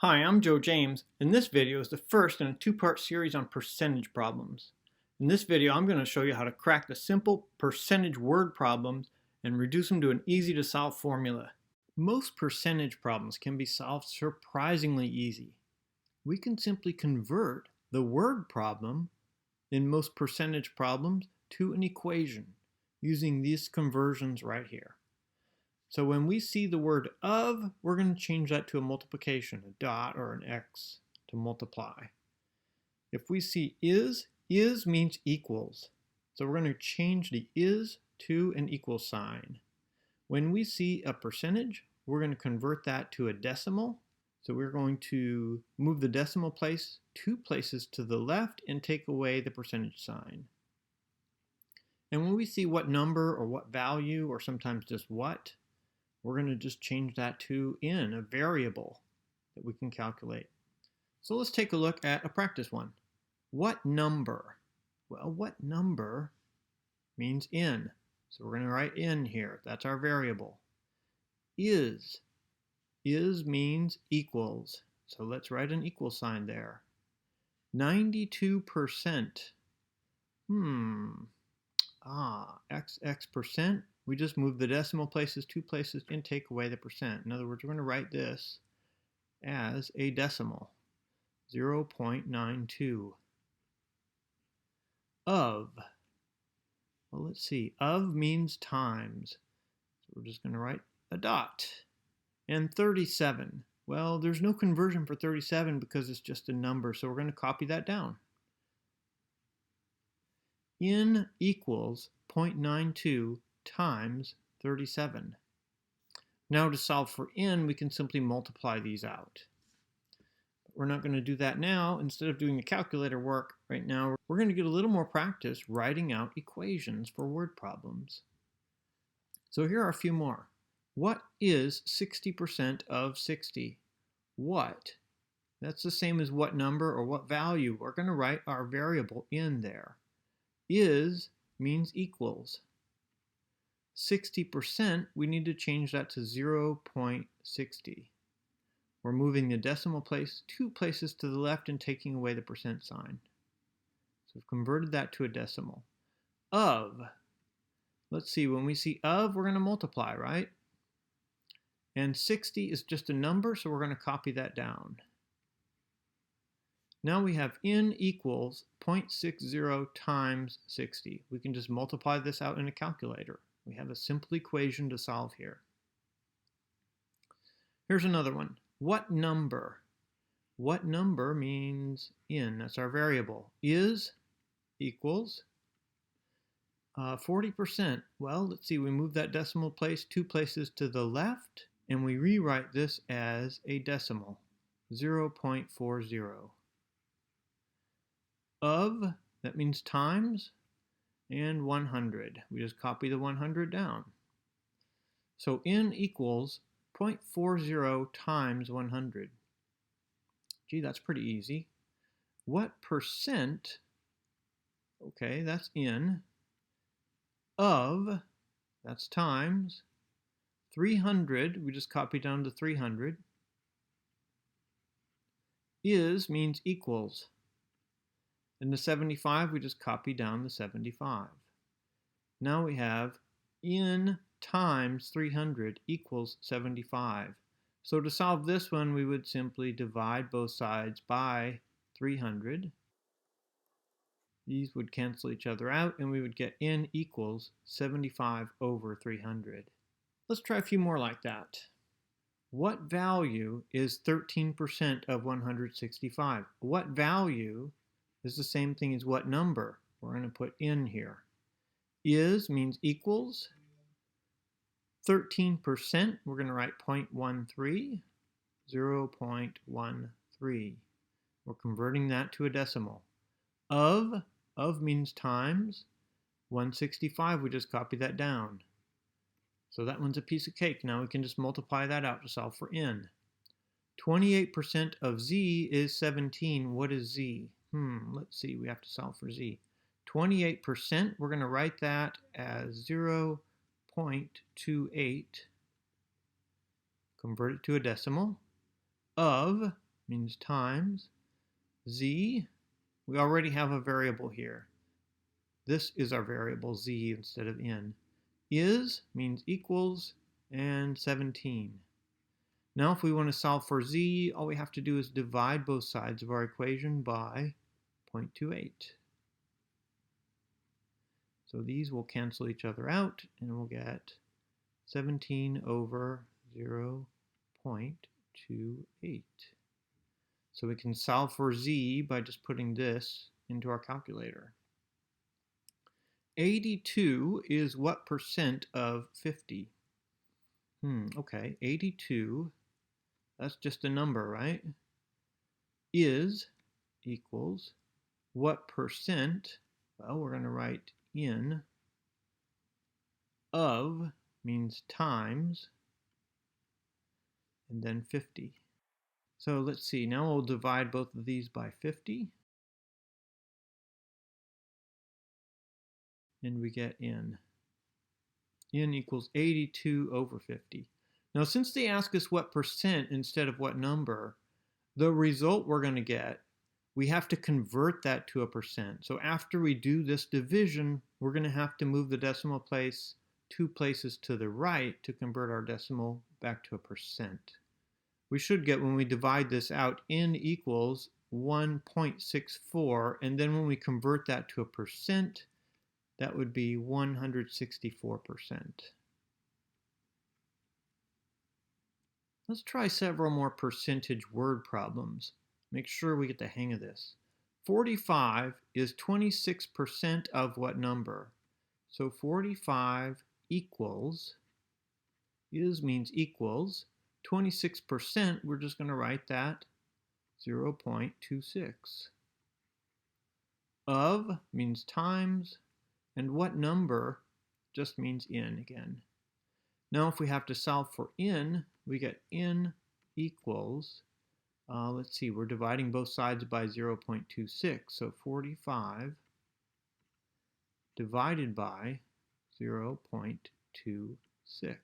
Hi, I'm Joe James, and this video is the first in a two-part series on percentage problems. In this video, I'm going to show you how to crack the simple percentage word problems and reduce them to an easy-to-solve formula. Most percentage problems can be solved surprisingly easy. We can simply convert the word problem in most percentage problems to an equation using these conversions right here. So when we see the word of, we're going to change that to a multiplication, a dot or an X to multiply. If we see is means equals. So we're going to change the is to an equal sign. When we see a percentage, we're going to convert that to a decimal. So we're going to move the decimal place 2 places to the left and take away the percentage sign. And when we see what number or what value or sometimes just what, we're going to just change that to in, a variable that we can calculate. So let's take a look at a practice one. What number? Well, what number means in. So we're going to write in here. That's our variable. Is means equals. So let's write an equal sign there. 92%. X percent. We just move the decimal places 2 places and take away the percent. In other words, we're going to write this as a decimal, 0.92. Of, well, let's see, of means times. So we're just going to write a dot. And 37, well, there's no conversion for 37 because it's just a number, so we're going to copy that down. In equals 0.92 times 37. Now to solve for in, we can simply multiply these out. But we're not going to do that now. Instead of doing the calculator work right now, we're going to get a little more practice writing out equations for word problems. So here are a few more. What is 60% of 60? What? That's the same as what number or what value. We're going to write our variable in there. Is means equals. 60%, we need to change that to 0.60. We're moving the decimal place 2 places to the left and taking away the percent sign. So we've converted that to a decimal. Of, let's see, when we see of, we're going to multiply, right? And 60 is just a number, so we're going to copy that down. Now we have in equals 0.60 times 60. We can just multiply this out in a calculator. We have a simple equation to solve here. Here's another one. What number? What number means in? That's our variable. Is equals 40%. Well, let's see. We move that decimal place 2 places to the left, and we rewrite this as a decimal, 0.40. Of, that means times, and 100. We just copy the 100 down. So in equals 0.40 times 100. Gee, that's pretty easy. What percent, okay, that's in, of, that's times, 300, we just copy down to 300, is means equals. In the 75, we just copy down the 75. Now we have in times 300 equals 75. So to solve this one, we would simply divide both sides by 300. These would cancel each other out, and we would get in equals 75 over 300. Let's try a few more like that. What value is 13% of 165? What value is the same thing as what number? We're going to put in here. Is means equals. 13%, we're going to write 0.13, 0.13. We're converting that to a decimal. Of means times. 165, we just copy that down. So that one's a piece of cake. Now we can just multiply that out to solve for n. 28% of z is 17. What is z? Let's see, we have to solve for z. 28%, we're going to write that as 0.28. Convert it to a decimal. Of means times. Z, we already have a variable here. This is our variable z instead of n. Is means equals, and 17. Now if we want to solve for z, all we have to do is divide both sides of our equation by 0.28. So these will cancel each other out, and we'll get 17 over 0.28. So we can solve for z by just putting this into our calculator. 82 is what percent of 50? Okay, 82, that's just a number, right? Is equals what percent? Well, we're going to write in. Of means times, and then 50. So let's see, now we'll divide both of these by 50. And we get n. N equals 82 over 50. Now since they ask us what percent instead of what number, the result we're going to get, we have to convert that to a percent. So after we do this division, we're going to have to move the decimal place 2 places to the right to convert our decimal back to a percent. We should get, when we divide this out, n equals 1.64, and then when we convert that to a percent, that would be 164%. Let's try several more percentage word problems. Make sure we get the hang of this. 45 is 26% of what number? So 45 equals, is means equals, 26%, we're just going to write that 0.26. Of means times, and what number just means n again. Now if we have to solve for n, we get n equals, let's see, we're dividing both sides by 0.26, so 45 divided by 0.26,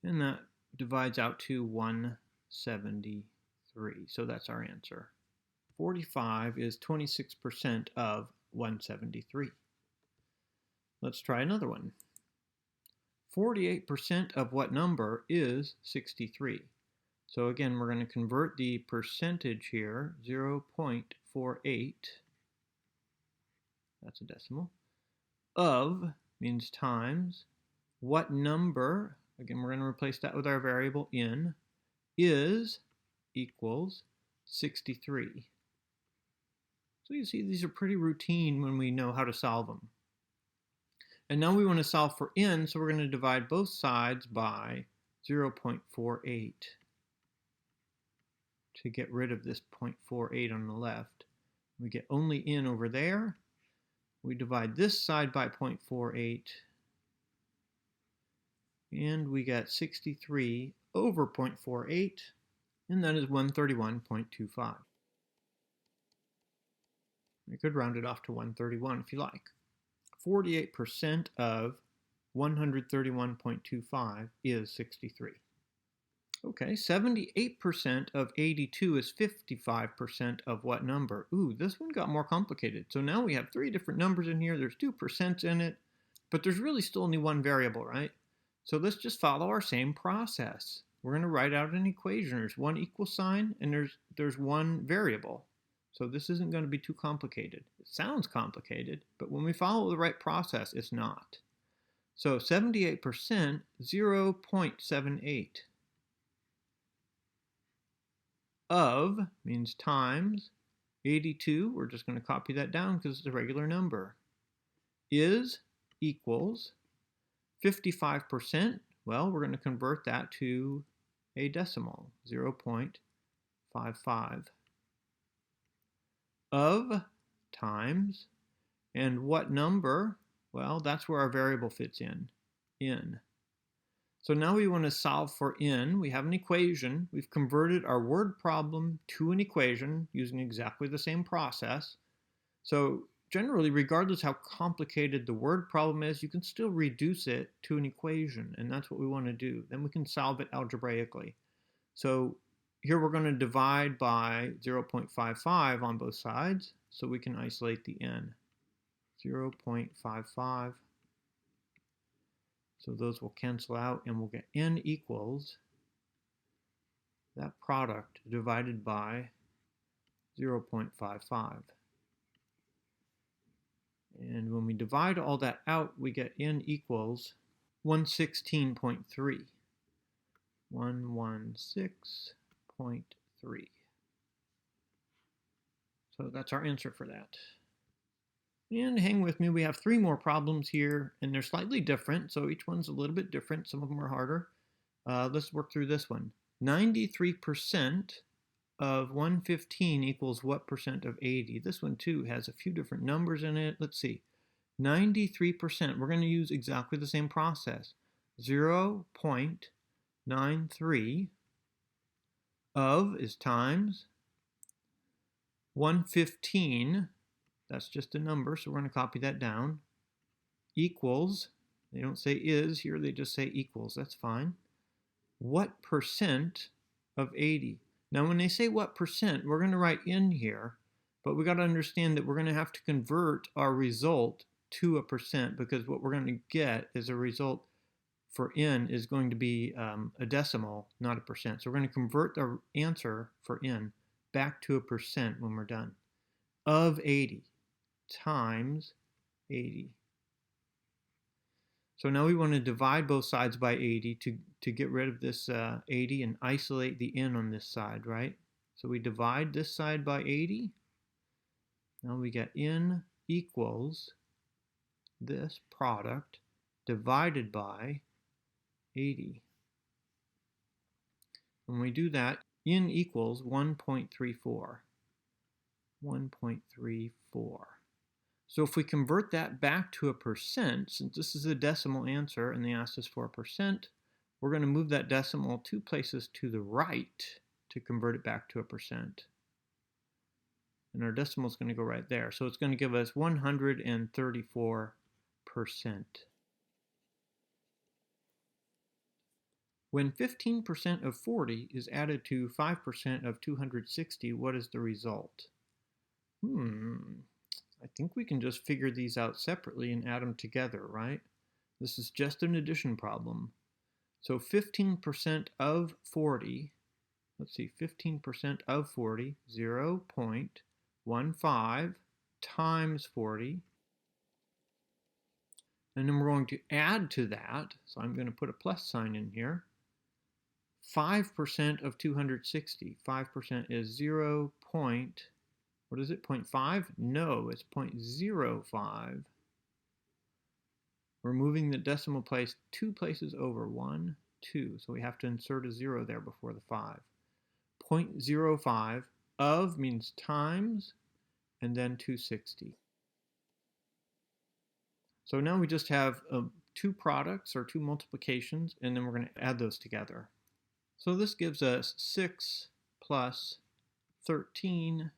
and that divides out to 173, so that's our answer. 45 is 26% of 173. Let's try another one. 48% of what number is 63? So again, we're going to convert the percentage here, 0.48, that's a decimal, of means times, what number, again we're going to replace that with our variable in, is equals 63. So you see these are pretty routine when we know how to solve them. And now we want to solve for n, so we're going to divide both sides by 0.48 to get rid of this 0.48 on the left. We get only n over there. We divide this side by 0.48, and we get 63 over 0.48, and that is 131.25. We could round it off to 131 if you like. 48% of 131.25 is 63. Okay, 78% of 82 is 55% of what number? Ooh, this one got more complicated. So now we have 3 different numbers in here. There's 2% in it, but there's really still only one variable, right? So let's just follow our same process. We're going to write out an equation. There's one equal sign, and there's one variable. So this isn't going to be too complicated. It sounds complicated, but when we follow the right process, it's not. So 78%, 0.78. Of means times 82. We're just going to copy that down because it's a regular number. Is equals 55%. Well, we're going to convert that to a decimal, 0.55. Of times, and what number? Well, that's where our variable fits in, n. So now we want to solve for n. We have an equation. We've converted our word problem to an equation using exactly the same process. So generally, regardless how complicated the word problem is, you can still reduce it to an equation, and that's what we want to do. Then we can solve it algebraically. So here we're going to divide by 0.55 on both sides, so we can isolate the n. 0.55. So those will cancel out, and we'll get n equals that product divided by 0.55. And when we divide all that out, we get n equals 116.3. 116.3. So that's our answer for that. And hang with me, we have 3 more problems here, and they're slightly different, so each one's a little bit different. Some of them are harder. Let's work through this one. 93% of 115 equals what percent of 80? This one too has a few different numbers in it. Let's see. 93%, we're going to use exactly the same process. 0.93 of is times 115, that's just a number, so we're going to copy that down, equals, they don't say is here, they just say equals, that's fine. What percent of 80? Now when they say what percent, we're going to write in here, but we got to understand that we're going to have to convert our result to a percent, because what we're going to get is a result for n is going to be a decimal, not a percent. So we're going to convert the answer for n back to a percent when we're done. Of 80 times 80. So now we want to divide both sides by 80 to get rid of this 80 and isolate the n on this side, right? So we divide this side by 80. Now we get n equals this product divided by 80. When we do that, n equals 1.34. 1.34. So if we convert that back to a percent, since this is a decimal answer and they asked us for a percent, we're going to move that decimal 2 places to the right to convert it back to a percent. And our decimal is going to go right there. So it's going to give us 134%. When 15% of 40 is added to 5% of 260, what is the result? I think we can just figure these out separately and add them together, right? This is just an addition problem. So 15% of 40, let's see, 15% of 40, 0.15 times 40. And then we're going to add to that, so I'm going to put a plus sign in here. 5% of 260. 5% is 0. What is it, 0.5? No, it's 0.05. We're moving the decimal place 2 places over, 1, 2. So we have to insert a 0 there before the 5. 0.05 of means times, and then 260. So now we just have 2 products or 2 multiplications, and then we're going to add those together. So this gives us 6 plus 13,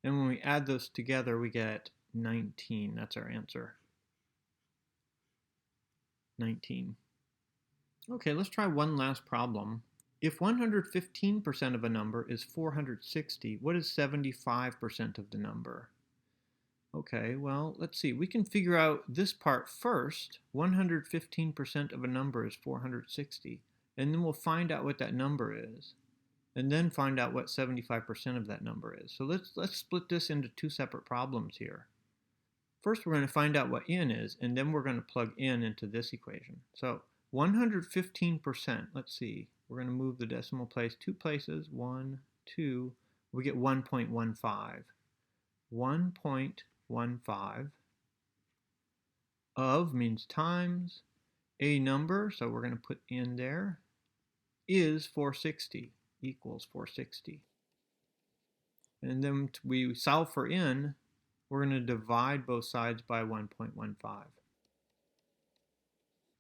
and when we add those together, we get 19. That's our answer. 19. Okay, let's try one last problem. If 115% of a number is 460, what is 75% of the number? Okay, well, let's see. We can figure out this part first. 115% of a number is 460. And then we'll find out what that number is. And then find out what 75% of that number is. So let's split this into 2 separate problems here. First, we're going to find out what n is, and then we're going to plug n into this equation. So 115%, let's see. We're going to move the decimal place 2 places, 1, 2. We get 1.15. 1.15 of means times a number, so we're going to put in there, is 460, equals 460. And then we solve for n, we're going to divide both sides by 1.15.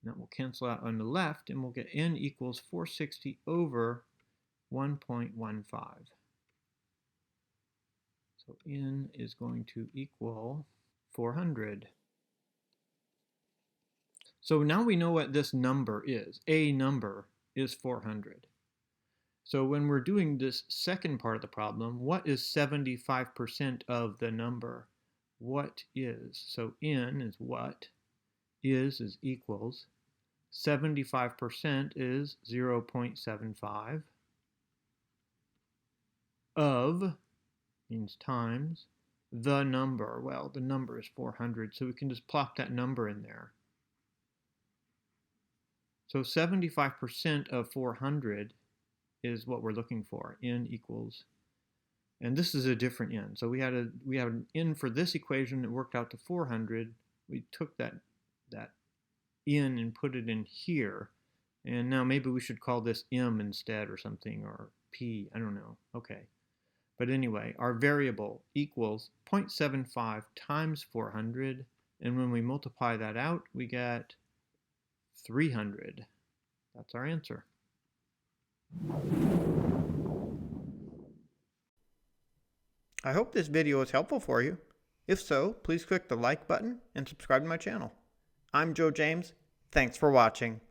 That will cancel out on the left, and we'll get n equals 460 over 1.15. So n is going to equal 400. So now we know what this number is. A number is 400. So when we're doing this second part of the problem, what is 75% of the number? What is? So in is what, is equals. 75% is 0.75. Of means times. The number, well, the number is 400, so we can just plop that number in there. So 75% of 400 is what we're looking for. N equals, and this is a different n. So we had an n for this equation. It worked out to 400. We took that n and put it in here, and now maybe we should call this m instead or something, or p. I don't know. Okay, but anyway, our variable equals 0.75 times 400, and when we multiply that out, we get 300. That's our answer. I hope this video was helpful for you. If so, please click the like button and subscribe to my channel. I'm Joe James. Thanks for watching.